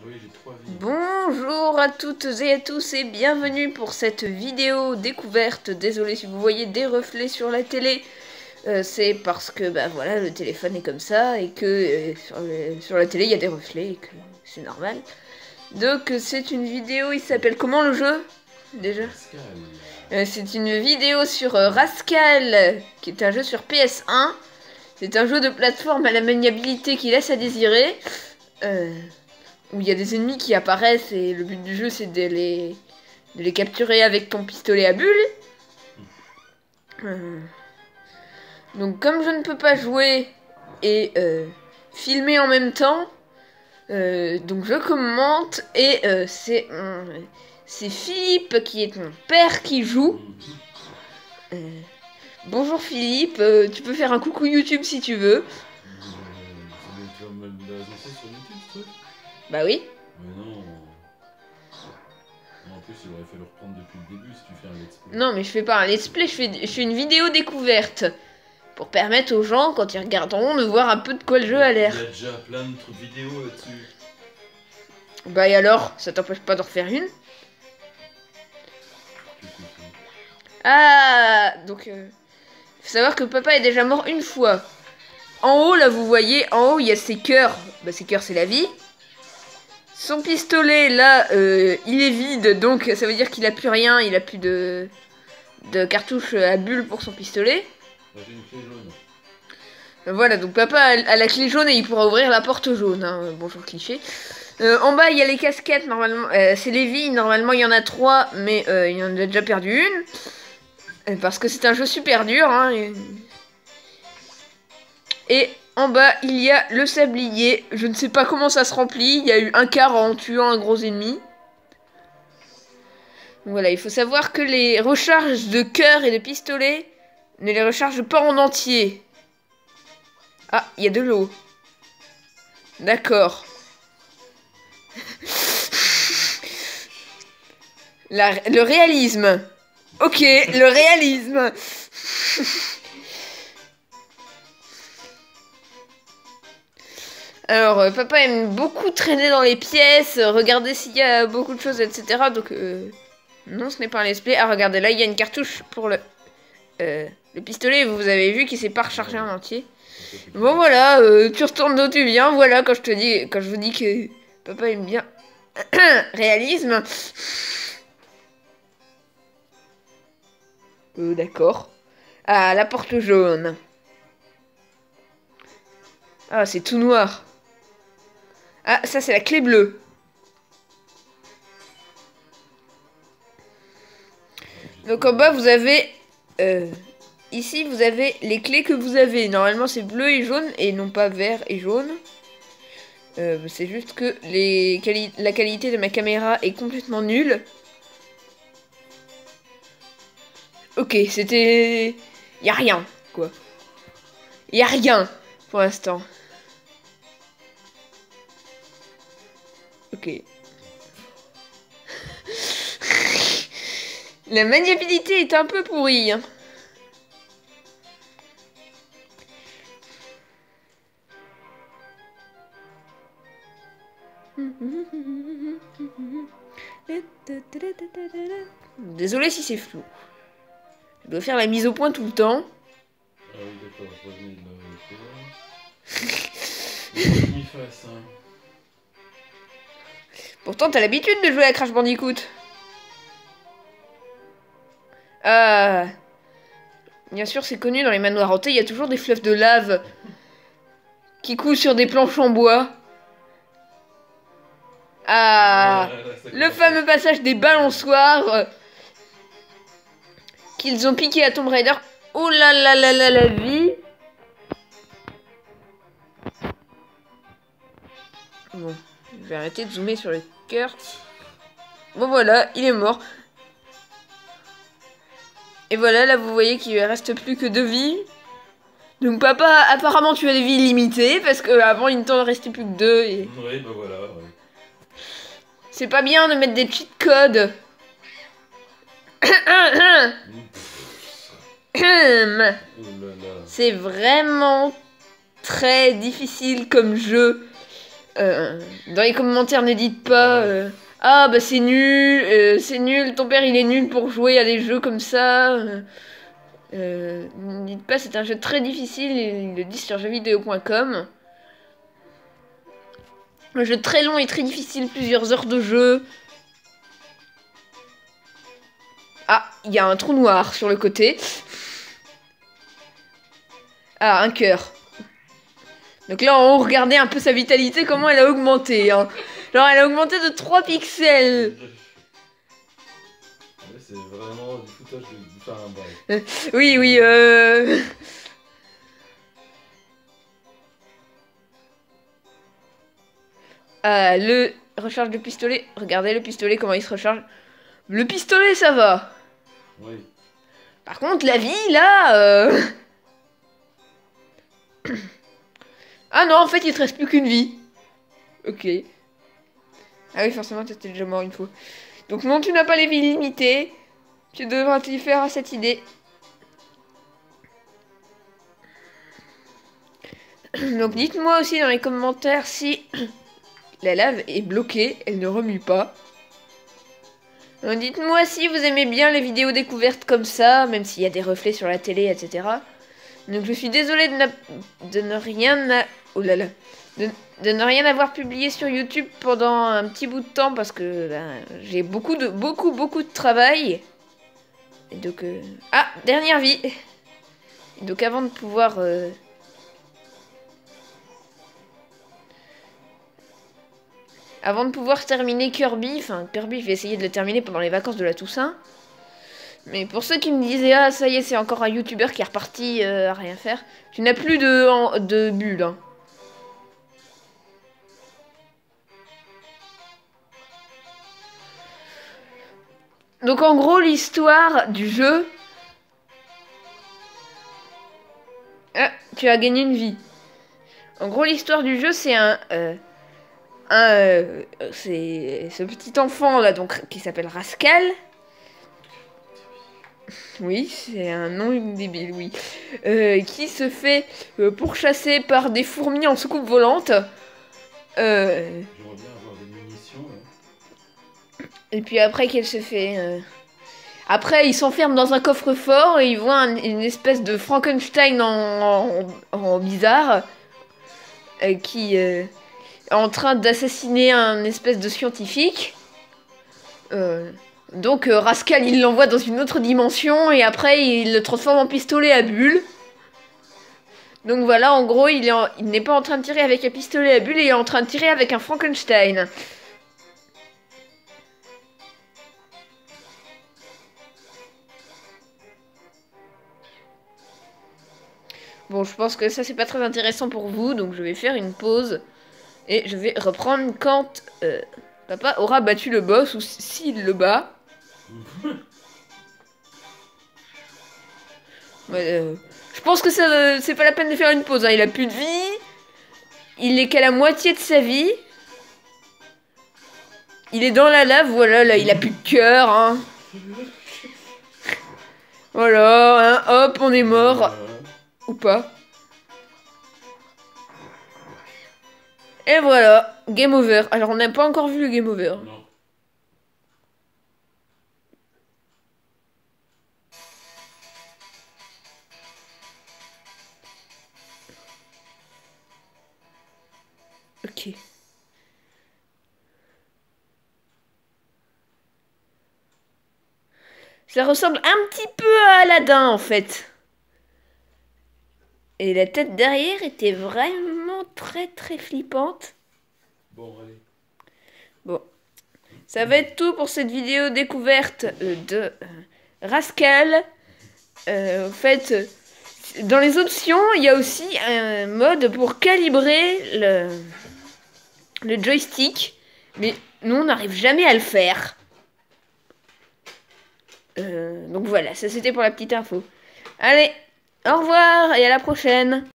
Oui, j'ai 3 vies. Bonjour à toutes et à tous et bienvenue pour cette vidéo découverte. Désolé si vous voyez des reflets sur la télé. C'est parce que bah voilà, le téléphone est comme ça et que sur la télé il y a des reflets et que c'est normal. Donc c'est une vidéo, il s'appelle comment le jeu déjà? C'est une vidéo sur Rascal, qui est un jeu sur PS1. C'est un jeu de plateforme à la maniabilité qui laisse à désirer. Où il y a des ennemis qui apparaissent et le but du jeu c'est de les capturer avec ton pistolet à bulles. Donc comme je ne peux pas jouer et filmer en même temps, donc je commente et c'est Philippe qui est mon père qui joue. Bonjour Philippe, tu peux faire un coucou YouTube si tu veux. Tu vas me balancer sur YouTube ce truc? Bah oui. Mais non. En plus, il aurait fallu reprendre depuis le début si tu fais un let's play. Non mais je fais pas un let's play, je fais une vidéo découverte. Pour permettre aux gens, quand ils regarderont, de voir un peu de quoi le jeu a l'air. Il y a déjà plein de trucs vidéo là-dessus. Bah et alors, ça t'empêche pas d'en refaire une? Ah, donc faut savoir que papa est déjà mort une fois. En haut, là, vous voyez, en haut, il y a ses cœurs. Bah ses cœurs, c'est la vie. Son pistolet, là, il est vide, donc ça veut dire qu'il a plus rien, il a plus de cartouches à bulles pour son pistolet. J'ai une clé jaune. Voilà, donc papa a la clé jaune et il pourra ouvrir la porte jaune. Hein. Bonjour cliché. En bas, il y a les casquettes, normalement. C'est les vies, normalement, il y en a 3, mais il en a déjà perdu une. Parce que c'est un jeu super dur. Hein, et en bas, il y a le sablier. Je ne sais pas comment ça se remplit. Il y a eu un quart en tuant un gros ennemi. Voilà, il faut savoir que les recharges de cœur et de pistolet ne les rechargent pas en entier. Ah, il y a de l'eau. D'accord. Le réalisme. Ok, le réalisme. Alors, papa aime beaucoup traîner dans les pièces, regarder s'il y a beaucoup de choses, etc. Donc, non, ce n'est pas un let's play. Ah, regardez, là, il y a une cartouche pour le pistolet. Vous avez vu qu'il s'est pas rechargé en entier. Bon, voilà, tu retournes d'où tu viens. Voilà, quand je vous dis que papa aime bien réalisme. D'accord. Ah, la porte jaune. Ah, c'est tout noir. Ah, ça, c'est la clé bleue. Donc, en bas, vous avez... ici, vous avez les clés que vous avez. Normalement, c'est bleu et jaune, et non pas vert et jaune. C'est juste que la qualité de ma caméra est complètement nulle. Ok, c'était... Y a rien, quoi. Y a rien, pour l'instant. Ok. La maniabilité est un peu pourrie. Hein. Désolé si c'est flou. Je dois faire la mise au point tout le temps. Ah oui, d'accord, je revenais de là. Face, hein. Pourtant, t'as l'habitude de jouer à Crash Bandicoot. Bien sûr, c'est connu, dans les manoirs hantés, il y a toujours des fleuves de lave qui coulent sur des planches en bois. Ah, le fameux passage des balançoires qu'ils ont piqué à Tomb Raider. Oh là là là là, la vie. Bon, je vais arrêter de zoomer sur le cœur. Bon voilà, il est mort. Et voilà, là vous voyez qu'il ne reste plus que 2 vies. Donc papa, apparemment tu as des vies limitées, parce qu'avant il ne t'en restait plus que 2. Et... oui, bah voilà. Ouais. C'est pas bien de mettre des cheat codes. C'est vraiment très difficile comme jeu. Dans les commentaires, ne dites pas ah bah c'est nul, ton père il est nul pour jouer à des jeux comme ça. Ne dites pas c'est un jeu très difficile, ils le disent sur jeuxvideo.com. Un jeu très long et très difficile, plusieurs heures de jeu. Ah, il y a un trou noir sur le côté. Ah, un cœur. Donc là, on regardait un peu sa vitalité, comment elle a augmenté. Hein. Genre, elle a augmenté de 3 pixels. Ouais, c'est vraiment du foutage de... Enfin, bref. Oui. Le recharge de pistolet. Regardez le pistolet, comment il se recharge. Le pistolet, ça va. Oui. Par contre, la vie, là... Ah non, en fait, il te reste plus qu'une vie. Ok. Ah oui, forcément, t'étais déjà mort une fois. Donc non, tu n'as pas les vies limitées. Tu devras t'y faire à cette idée. Donc dites-moi aussi dans les commentaires si la lave est bloquée, elle ne remue pas. Donc dites-moi si vous aimez bien les vidéos découvertes comme ça, même s'il y a des reflets sur la télé, etc. Donc je suis désolée de ne rien... Oh là là. De ne rien avoir publié sur YouTube pendant un petit bout de temps parce que j'ai beaucoup de travail. Et donc... Ah, dernière vie. Et donc avant de pouvoir... Avant de pouvoir terminer Kirby, enfin Kirby je vais essayer de le terminer pendant les vacances de la Toussaint. Mais pour ceux qui me disaient ah ça y est c'est encore un youtubeur qui est reparti à rien faire. Tu n'as plus de bulles. Hein. Donc en gros l'histoire du jeu... Ah, tu as gagné une vie. En gros l'histoire du jeu c'est c'est ce petit enfant là donc qui s'appelle Rascal. Oui, c'est un nom débile, oui. Qui se fait pourchasser par des fourmis en soucoupe volante. J'aimerais bien avoir des munitions. Là. Et puis après qu'elle se fait... Après, il s'enferme dans un coffre-fort et il voit une espèce de Frankenstein en bizarre qui est en train d'assassiner un espèce de scientifique. Donc Rascal il l'envoie dans une autre dimension et après il le transforme en pistolet à bulles. Donc voilà, en gros il n'est pas en train de tirer avec un pistolet à bulles, il est en train de tirer avec un Frankenstein. Bon, je pense que ça c'est pas très intéressant pour vous, donc je vais faire une pause. Et je vais reprendre quand papa aura battu le boss, ou s'il le bat. Je pense que c'est pas la peine de faire une pause, hein. Il a plus de vie. Il est qu'à la moitié de sa vie. Il est dans la lave, voilà, là il a plus de cœur, hein. Voilà, hein, hop, on est mort. Ou pas. Et voilà, game over. Alors on n'a pas encore vu le game over. Non. Ok. Ça ressemble un petit peu à Aladdin en fait. Et la tête derrière était vraiment très très flippante. Bon, allez. Bon. Ça va être tout pour cette vidéo découverte de Rascal. En fait, dans les options, il y a aussi un mode pour calibrer le joystick. Mais nous, on n'arrive jamais à le faire. Donc voilà, ça c'était pour la petite info. Allez, au revoir et à la prochaine.